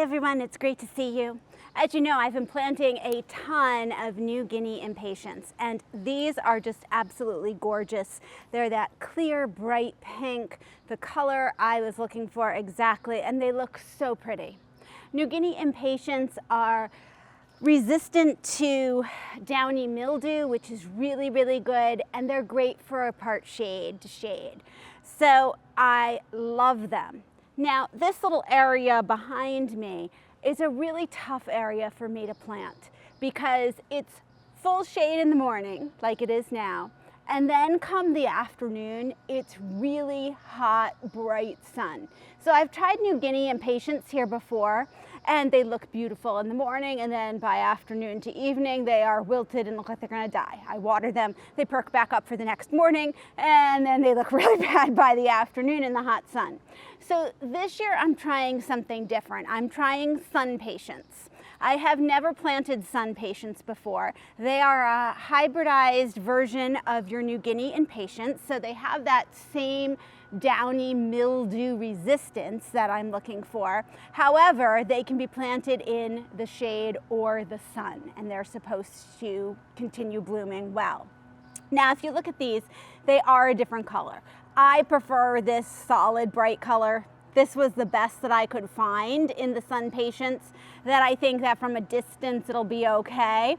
everyone, it's great to see you. As you know, I've been planting a ton of new Guinea Impatiens, and these are just absolutely gorgeous. They're that clear, bright pink, the color I was looking for exactly, and they look so pretty. New Guinea Impatiens are resistant to downy mildew, which is really, really good, and they're great for a part shade to shade. So I love them. Now, this little area behind me is a really tough area for me to plant because it's full shade in the morning, like it is now, and then come the afternoon, it's really hot, bright sun. So I've tried New Guinea Impatiens here before, and they look beautiful in the morning, and then by afternoon to evening, they are wilted and look like they're gonna die. I water them, they perk back up for the next morning, and then they look really bad by the afternoon in the hot sun. So this year, I'm trying something different. I'm trying SunPatiens. I have never planted SunPatiens before. They are a hybridized version of your New Guinea Impatiens, so they have that same downy mildew resistance that I'm looking for. However, they can be planted in the shade or the sun, and they're supposed to continue blooming well. Now, if you look at these, they are a different color. I prefer this solid bright color. This was the best that I could find in the SunPatiens, that I think that from a distance it'll be okay.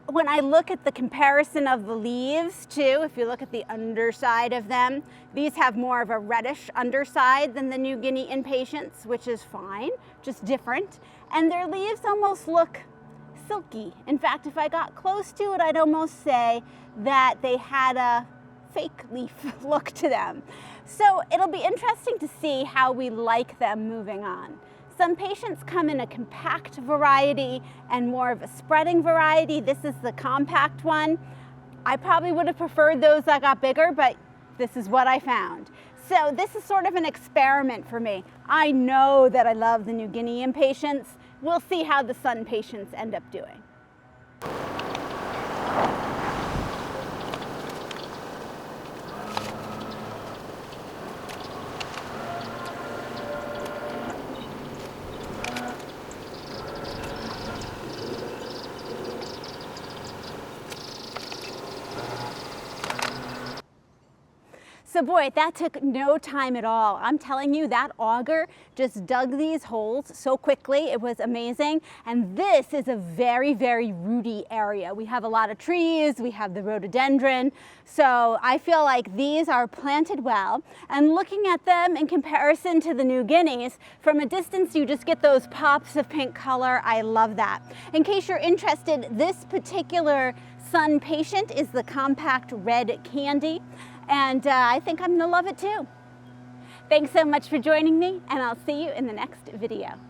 When I look at the comparison of the leaves too, if you look at the underside of them, these have more of a reddish underside than the New Guinea Impatiens, which is fine, just different. And their leaves almost look silky. In fact, if I got close to it, I'd almost say that they had a fake leaf look to them. So it'll be interesting to see how we like them moving on. SunPatiens come in a compact variety and more of a spreading variety. This is the compact one. I probably would have preferred those that got bigger, but this is what I found. So this is sort of an experiment for me. I know that I love the New Guinea Impatiens. We'll see how the SunPatiens end up doing. So boy, that took no time at all. I'm telling you, that auger just dug these holes so quickly. It was amazing. And this is a very, very rooty area. We have a lot of trees, we have the rhododendron. So I feel like these are planted well. And looking at them in comparison to the New Guineas, from a distance, you just get those pops of pink color. I love that. In case you're interested, this particular SunPatient is the compact red candy. And I think I'm gonna love it too. Thanks so much for joining me, and I'll see you in the next video.